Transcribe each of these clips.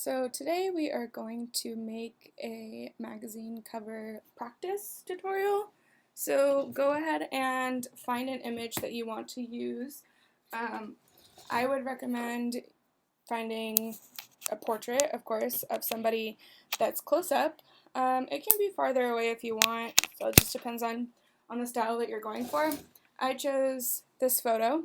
So today we are going to make a magazine cover practice tutorial. So go ahead and find an image that you want to use. I would recommend finding a portrait, of course, of somebody that's close up. It can be farther away if you want, so it just depends on the style that you're going for. I chose this photo.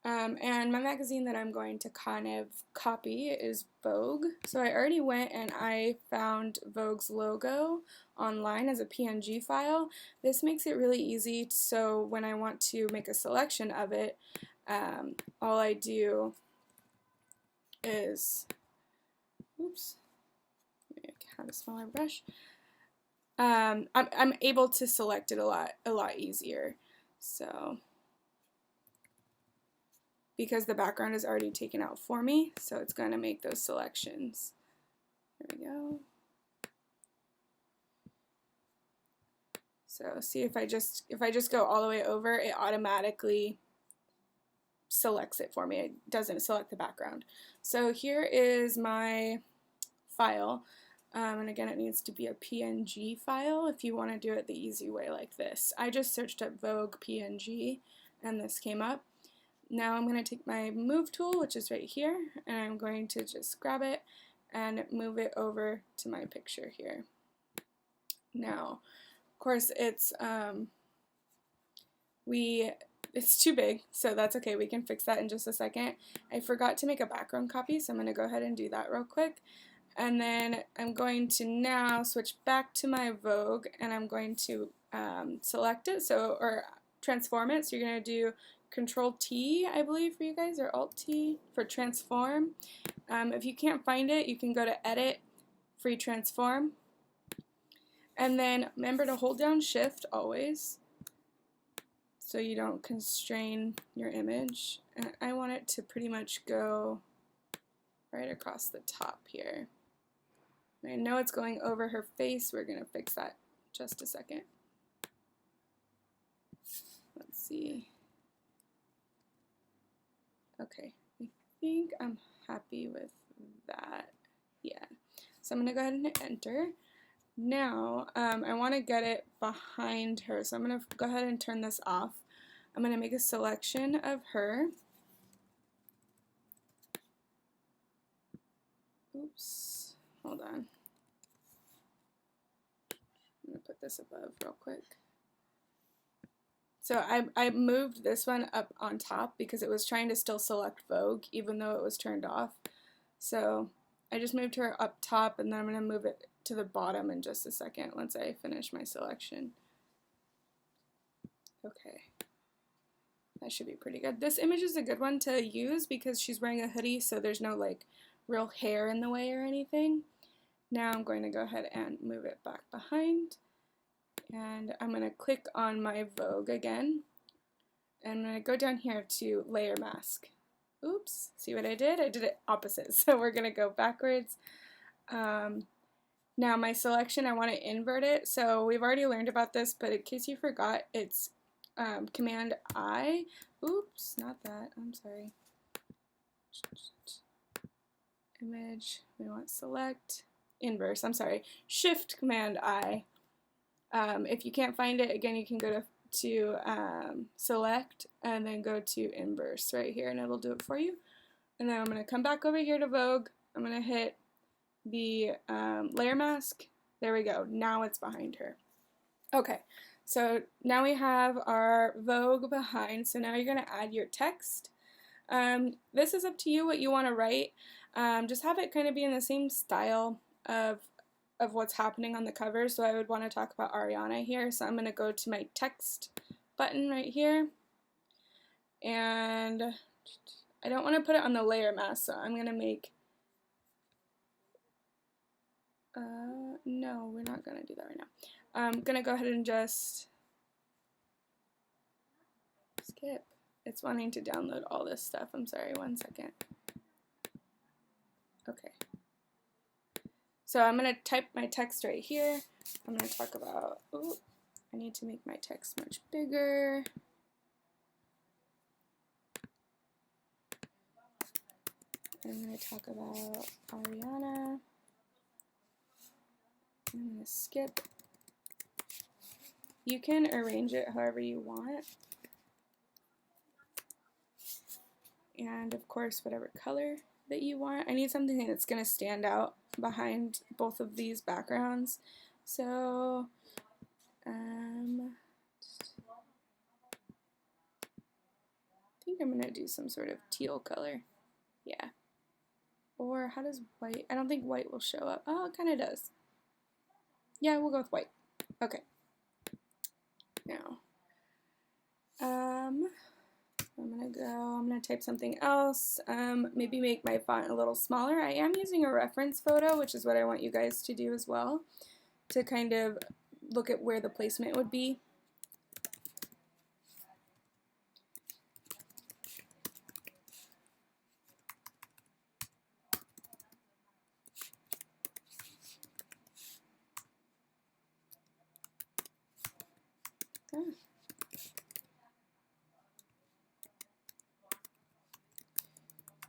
And my magazine that I'm going to kind of copy is Vogue. So I already went and I found Vogue's logo online as a PNG file. This makes it really easy, so when I want to make a selection of it, all I do is, oops, maybe I have a smaller brush. I'm able to select it a lot easier. So, because the background is already taken out for me, so it's going to make those selections. There we go. So see, if I just go all the way over, it automatically selects it for me. It doesn't select the background. So here is my file. And again, it needs to be a PNG file if you want to do it the easy way like this. I just searched up Vogue PNG and this came up. Now I'm going to take my move tool, which is right here, and I'm going to just grab it and move it over to my picture here. Now, of course, it's too big, so that's okay. We can fix that in just a second. I forgot to make a background copy, so I'm going to go ahead and do that real quick. And then I'm going to now switch back to my Vogue, and I'm going to select it, or transform it. So you're going to do Control T, I believe, for you guys, or Alt T for transform. If you can't find it, you can go to Edit, Free Transform. And then remember to hold down Shift always so you don't constrain your image. And I want it to pretty much go right across the top here. I know it's going over her face. We're going to fix that in just a second. Let's see. Okay, I think I'm happy with that. Yeah, so I'm going to go ahead and hit enter. Now, I want to get it behind her, so I'm going to go ahead and turn this off. I'm going to make a selection of her. Oops, hold on. I'm going to put this above real quick. So I moved this one up on top because it was trying to still select Vogue even though it was turned off. So I just moved her up top, and then I'm going to move it to the bottom in just a second once I finish my selection. Okay. That should be pretty good. This image is a good one to use because she's wearing a hoodie, so there's no like real hair in the way or anything. Now I'm going to go ahead and move it back behind. And I'm going to click on my Vogue again. And I'm going to go down here to Layer Mask. Oops, see what I did? I did it opposite, so we're going to go backwards. Now my selection, I want to invert it. So we've already learned about this, but in case you forgot, it's Command I. Oops, not that. I'm sorry. Image, we want select, inverse, I'm sorry. Shift Command I. If you can't find it, again, you can go to select and then go to inverse right here, and it'll do it for you. And then I'm going to come back over here to Vogue. I'm going to hit the layer mask. There we go. Now it's behind her. Okay, so now we have our Vogue behind. So now you're going to add your text. This is up to you what you want to write. Just have it kind of be in the same style of what's happening on the cover. So I would want to talk about Ariana here. So I'm going to go to my text button right here. And I don't want to put it on the layer mask, so I'm going to make, no, we're not going to do that right now. I'm going to go ahead and just skip. It's wanting to download all this stuff. I'm sorry, one second. Okay. So I'm going to type my text right here. I'm going to talk about, oh, I need to make my text much bigger. I'm going to talk about Ariana. gonna skip. You can arrange it however you want. And of course, whatever color that you want. I need something that's gonna stand out behind both of these backgrounds. So, I think I'm gonna do some sort of teal color. Yeah. Or how does white? I don't think white will show up. Oh, it kind of does. Yeah, we'll go with white. Okay. Now, I'm gonna type something else. Maybe make my font a little smaller. I am using a reference photo, which is what I want you guys to do as well, to kind of look at where the placement would be. Okay.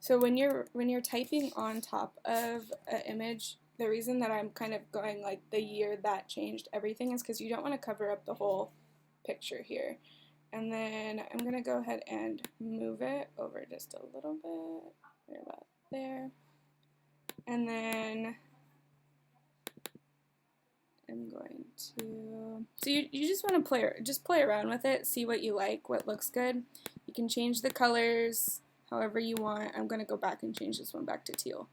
So when you're typing on top of an image, the reason that I'm kind of going like the year that changed everything is because you don't want to cover up the whole picture here. And then I'm going to go ahead and move it over just a little bit, right about there. And then I'm going to, so you just want to play around with it, see what you like, what looks good. You can change the colors however you want. I'm going to go back and change this one back to teal.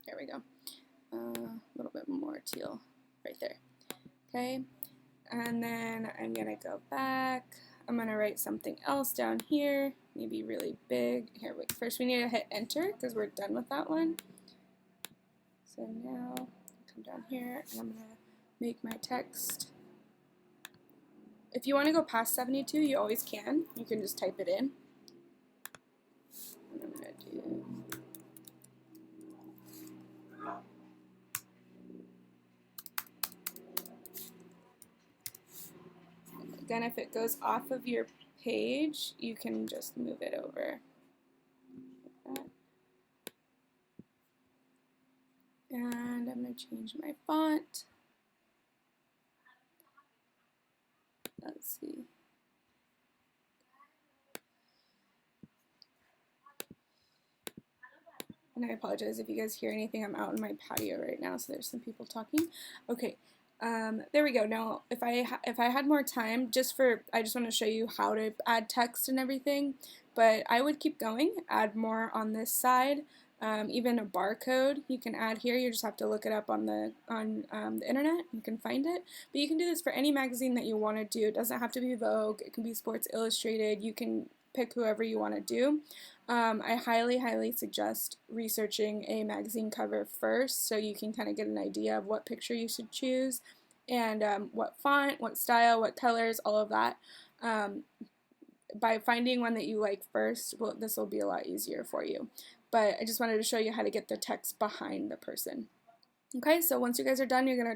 There we go. A little bit more teal right there. Okay, and then I'm going to go back. I'm going to write something else down here, maybe really big. Here, wait, first we need to hit enter because we're done with that one. So now, come down here and I'm going to make my text. If you want to go past 72, you always can. You can just type it in. And I'm going to do... Again, if it goes off of your page, you can just move it over. Like that. And I'm going to change my font. Let's see. And I apologize if you guys hear anything. I'm out in my patio right now, so there's some people talking. Okay, there we go. Now, if I had more time, I just want to show you how to add text and everything. But I would keep going, add more on this side. Even a barcode you can add here. You just have to look it up on the internet. You can find it. But you can do this for any magazine that you want to do. It doesn't have to be Vogue. It can be Sports Illustrated. You can pick whoever you want to do. I highly suggest researching a magazine cover first so you can kind of get an idea of what picture you should choose and what font, what style, what colors, all of that. By finding one that you like first, well, this will be a lot easier for you. But I just wanted to show you how to get the text behind the person. Okay, so once you guys are done, you're going to